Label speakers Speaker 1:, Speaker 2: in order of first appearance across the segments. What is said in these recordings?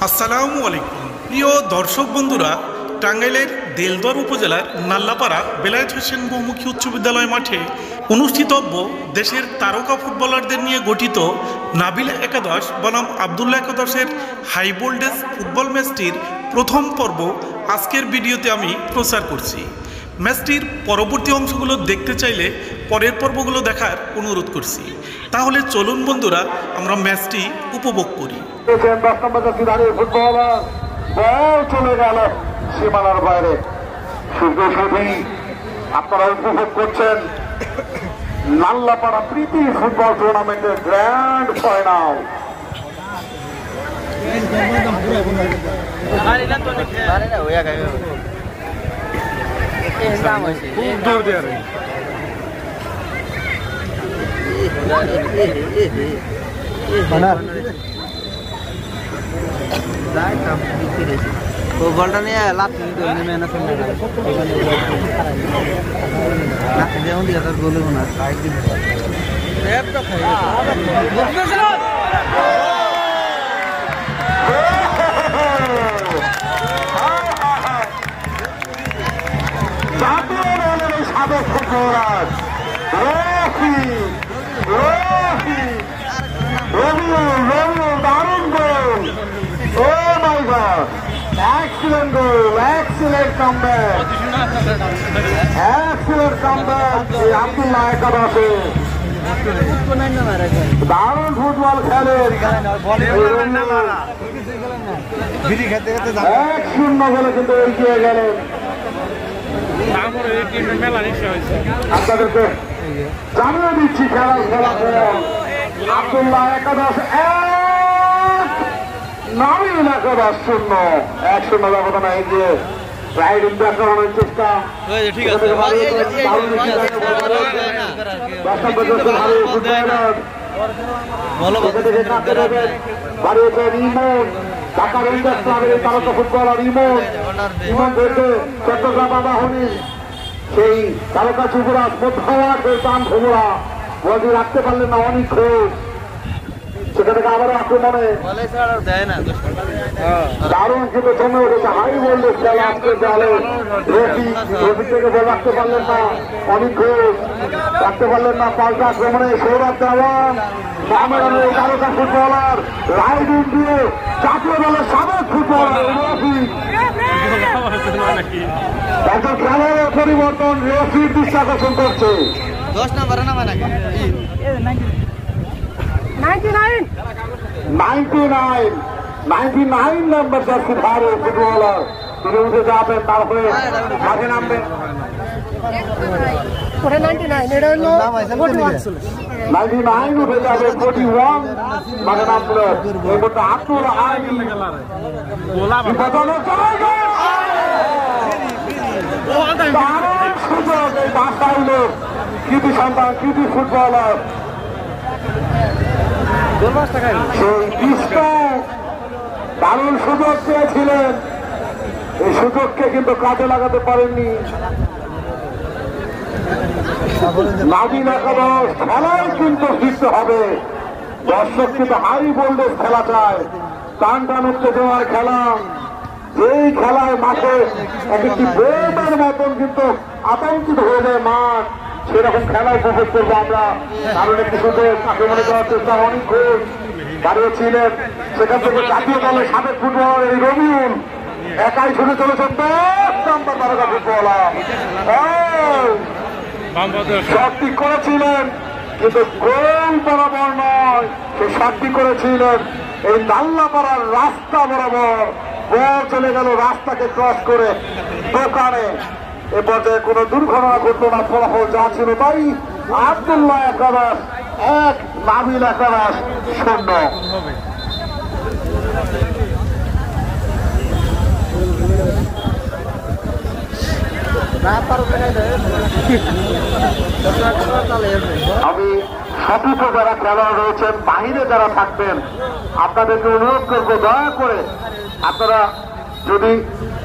Speaker 1: আসসালামু আলাইকুম প্রিয় দর্শক বন্ধুরা, টাঙ্গাইলের দেলদুয়ার উপজেলার নাল্লাপাড়া বেলায়েত হোসেন বহুমুখী উচ্চ বিদ্যালয় মাঠে অনুষ্ঠিতব্য দেশের তারকা ফুটবলারদের নিয়ে গঠিত নাবিল একাদশ বনাম আবদুল্লাহ একাদশের হাই ভোল্টেজ ফুটবল ম্যাচটির প্রথম পর্ব আজকের ভিডিওতে আমি প্রচার করছি। ম্যাচটির পরবর্তী অংশগুলো দেখতে চাইলে পরের পর্বগুলো দেখার অনুরোধ করছি। তাহলে চলুন বন্ধুরা, আমরা ম্যাচটি উপভোগ করি।
Speaker 2: চলে গেল সীমানার বাইরে। শুধু শুধুই আপনারা উপভোগ করছেন নাল্লাপাড়া প্রীতি ফুটবল টুর্নামেন্টের গ্র্যান্ড ফাইনাল।
Speaker 3: বলটা নিয়ে লাভ যেমন দিয়ে বলবো না
Speaker 2: সাবেক ফুটবলার দারুণ গোল। ও মাই god, excellent goal, excellent comeback, excellent comeback এই আব্দুল্লাহ একাদশে। দারুণ ফুটবল খেলেন, 1-0 বলে কিন্তু এগিয়ে গেলেন। আপনাদেরকে জানিয়ে দিচ্ছি খেলার ফলাফল। আব্দুল্লাহ একাদশ 1, নাবিল একাদশ 0। 1-0 ব্যবধানে এগিয়ে রাইডিং ব্যাক করানোর চেষ্টা। বাড়িয়েছে রিমন, ঢাকা রেঞ্জার্স ক্লাবের তারকা ফুটবলার ইমন ধরেছে চট্টগ্রাম আবাহনী সেই তারকা যুবরাজ মধ্যমাঠ টান ভোমরা বলটি রাখতে পারলেন না অনেক ঘোষ। সেখান থেকে আবারও আক্রমণে দারুণ কিন্তু জমে উঠেছে হাই ভোল্টেজ খেলা। আজকের দেওয়ালে রফি থেকে বল রাখতে পারলেন না অনেক ঘোষ, রাখতে পারলেন না পাল্টা আক্রমণে সৌরভ দেওয়ান মামেরানের তারকা ফুটবলার রাইডিং দিয়ে জাতীয় দলের সাবেক ফুটবলার রফি। একজন খেলোয়াড়ের পরিবর্তন রফির দৃষ্টি আকর্ষণ করছে।
Speaker 3: 10 নম্বরে নামা নাকি
Speaker 2: 99 নম্বর জার্সি ধারে ফুটবলার তিনি উঠে যাবেন, তারপরে মাঠে নামবেন। 99 উঠে যাবে, 41 মাঠে নামলো। এই মধ্যে আব্দুল আলী সুযোগ এই বাসাইল কৃতি সন্তান কৃতি ফুটবলার দারুণ সুযোগ পেয়েছিলেন, এই সুযোগকে কিন্তু কাজে লাগাতে পারেননি। নাবিল একাদশ খেলায় কিন্তু ফিরতে হবে। দর্শক কিন্তু হাই ভোল্টেজ খেলা চায়, টান টান উত্তেজনার খেলা। যেই খেলায় মাঠে একটি বোমের মতন কিন্তু আতঙ্কিত হয়ে যায় মাঠ, সেরকম খেলা উপভোগ করবো আমরা। কারণ একটি সুযোগ আক্রমণে দেওয়ার চেষ্টা অনেক ঘোষ দাঁড়িয়েছিলেন। সেখান থেকে জাতীয় দলের সাবেক ফুটবলার এই রবিউল একাই ছুটে চলেছেন 10 নম্বর তারকা ফুটবলার। শটটি করেছিলেন কিন্তু গোল বরাবর নয়, সে শটটি করেছিলেন এই নাল্লাপাড়ার রাস্তা বরাবর। বল চলে গেল রাস্তাকে ক্রস করে দোকানে। এ পর্যায়ে কোনো দুর্ঘটনা ঘটল না, ফলাফল যা ছিল তাই। আব্দুল্লাহ একাদশ 1, নাবিল একাদশ 0। আমি সতীর্থ যারা খেলোয়াড় রয়েছেন, বাহিরে যারা থাকবেন, আপনাদেরকে অনুরোধ করবো দয়া করে আপনারা যদি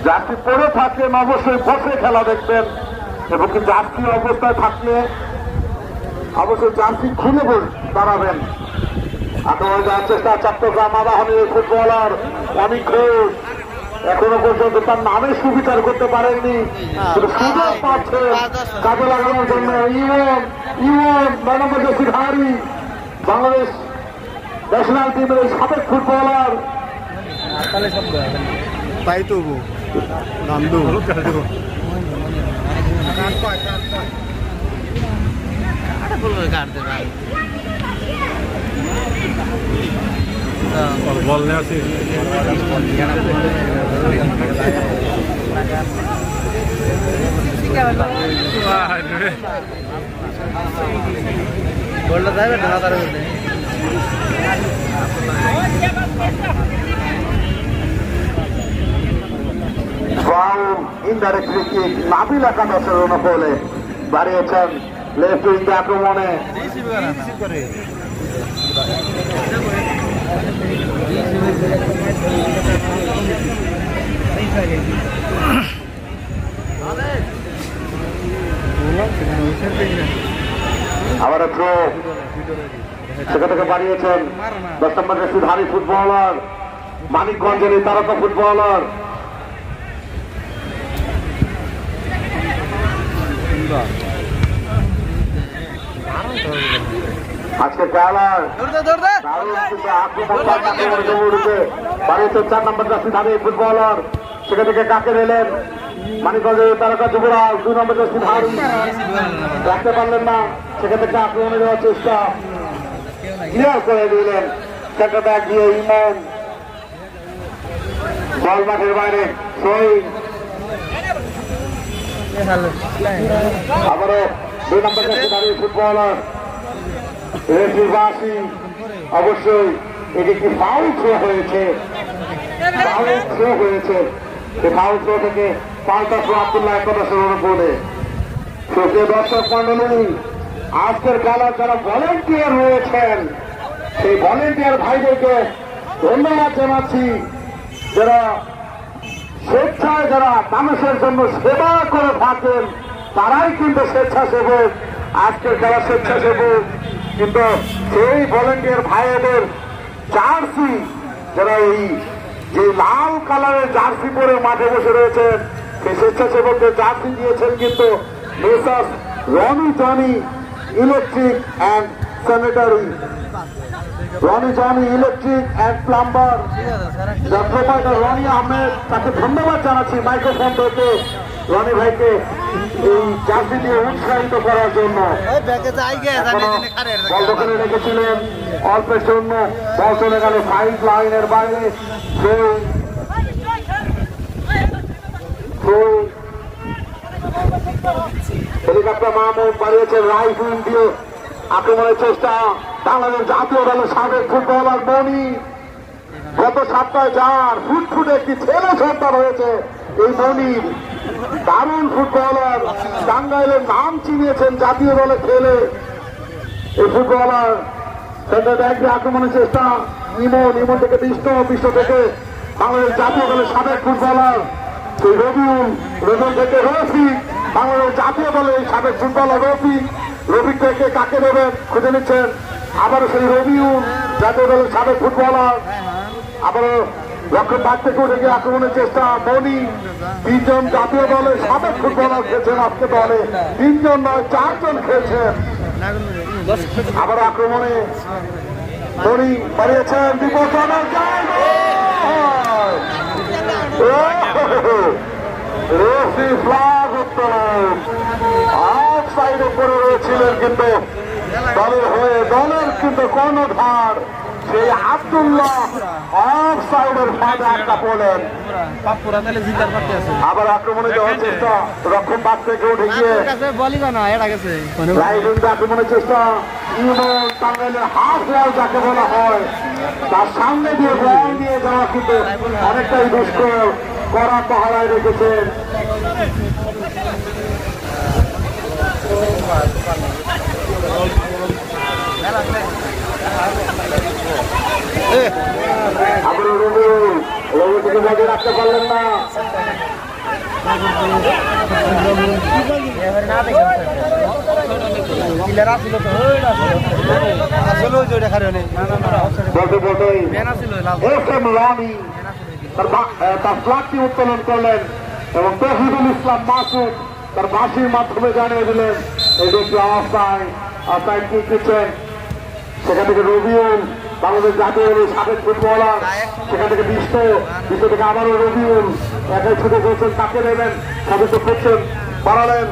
Speaker 2: জার্সি পরে থাকেন অবশ্যই বসে খেলা দেখবেন, এবং কি জার্সি অবস্থায় থাকলে অবশ্যই জার্সি খুলে দাঁড়াবেন। আক্রমণ যাওয়ার চেষ্টা চট্টগ্রাম আবাহনীর ফুটবলার অমিত ঘোষ এখনো পর্যন্ত তার নামে সুবিচার করতে পারেননি, শুধু সুযোগ পাচ্ছে কাজে লাগানোর জন্য। ইমন ধারী বাংলাদেশ ন্যাশনাল টিমের এই সাবেক ফুটবলার
Speaker 3: তাই তো নান্দু
Speaker 4: বল নিয়ে আসি
Speaker 3: গোলটা যাবে ঢাকা তার
Speaker 2: ইনডাইরেক্ট ফ্রি কিক নাবিল একাদশের অনুকূলে বাড়িয়েছেন লেফট উইং আক্রমণে। আবার থ্রো সেখান থেকে বাড়িয়েছেন 10 নম্বর জার্সিধারী ফুটবলার মানিকগঞ্জের এই তারকা ফুটবলার আজকে খেলার বাড়িয়েছেন 4 নম্বর জার্সিধারী ফুটবলার সেখান থেকে কাকে নিলেন মানিকগঞ্জের তারকা যুবরাজ 2 নম্বর জার্সিধারী রাখতে পারলেন না, সেখান থেকে আক্রমণে দেওয়ার চেষ্টা ক্লিয়ার করে দিলেন সেটা ব্যাগ দিয়ে ইমন বল মাঠের বাইরে আবারও 2 নম্বর জার্সিধারী ফুটবলার রেফরিবাসী অবশ্যই এটি একটি ফাউল থ্রো হয়েছে, সেই ফাউল থ্রো থেকে পাল্টা থ্রো আব্দুল্লাহ একাদশের অনুকূলে। প্রিয় দর্শক মন্ডলী, আজকের খেলার যারা ভলেন্টিয়ার রয়েছেন সেই ভলেন্টিয়ার ভাইদেরকে ধন্যবাদ জানাচ্ছি, যারা স্বেচ্ছায় যারা মানুষের জন্য সেবা করে থাকেন তারাই কিন্তু স্বেচ্ছাসেবক, আজকের খেলা স্বেচ্ছাসেবক। কিন্তু সেই ভলেন্টিয়ার ভাইদের জার্সি যারা এই যে লাল কালারের জার্সি পরে মাঠে বসে রয়েছেন সেই স্বেচ্ছাসেবকদের জার্সি দিয়েছেন কিন্তু Messrs Roni Jony electric and sanitary, Roni Jony electric and plumber যার প্রোপাইটার রনি আহমেদ, তাকে ধন্যবাদ জানাচ্ছি মাইক্রোফোন থেকে রনি ভাইকে এই জার্সি দিয়ে উৎসাহিত করার জন্য। বল দোকানে রেখেছিলেন অল্পের জন্য, বল চলে গেল সাইড লাইনের বাইরে, হেলিকপ্টার মাহমুদ বাড়িয়েছেন রাইট উইং দিয়ে আক্রমণের চেষ্টা। বাংলাদেশ জাতীয় দলের সাবেক ফুটবলার মনি, গত সপ্তাহে যার ফুটফুটে একটি ছেলে সন্তান হয়েছে এই মনির, দারুণ ফুটবলার, টাঙ্গাইলের নাম চিনিয়েছেন জাতীয় দলে খেলে এই ফুটবলার। সেন্টার ব্যাক দিয়ে আক্রমণের চেষ্টা ইমন থেকে বিষ্ট থেকে বাংলাদেশ জাতীয় দলের সাবেক ফুটবলার সেই রবিউল থেকে রফিক, বাংলাদেশ জাতীয় দলের সাবেক ফুটবলার রফিক থেকে কাকে দেবেন খুঁজে নিচ্ছেন, আবারও সেই রবিউল জাতীয় দলের সাবেক ফুটবলার, আবারও লক্ষ্য বাদ থেকে উঠে গিয়ে আক্রমণের চেষ্টা মনি। 3 জন জাতীয় দলের সাবেক ফুটবলার খেলছেন আজকে দলে, 3 জন নয় 4 জন খেলছেন। আবার আক্রমণে মনি বাড়িয়েছেন বিপজ্জনক রেফারি ফ্ল্যাগ উত্তোলন, অফ সাইডে পড়ে রয়েছিলেন কিন্তু দলের হয়ে দলের কিন্তু কর্ণধার সেই আব্দুল্লাহ অফ সাইডের ফাঁদে আটকা পড়লেন। আবার আক্রমণে যাওয়ার চেষ্টা, রক্ষণ বাদ থেকে উঠে গিয়ে আক্রমণের চেষ্টা ইমন, টাঙ্গাইলের হাফ ওয়াল যাকে বলা হয় তার সামনে দিয়ে বল নিয়ে যাওয়া কিন্তু অনেকটাই দুষ্কর, কড়া পাহারায় রেখেছেন। রবি থেকে বজায় রাখতে পারলেন না, বলতে বলতেই তার ফ্ল্যাগটি উত্তোলন করলেন এবং তৌহিদুল ইসলাম মাসুদ তার বাঁশির মাধ্যমে জানিয়ে দিলেন এই ব্যক্তি অবস্থায় কি করছেন। সেখান থেকে রবিউল বাংলাদেশ জাতীয় সাবেক ফুটবলার, সেখান থেকে বিশ্ব থেকে আবারও রবিউল একাই ছুটে করছেন, তাকে দেবেন সদস্য করছেন বাড়ালেন।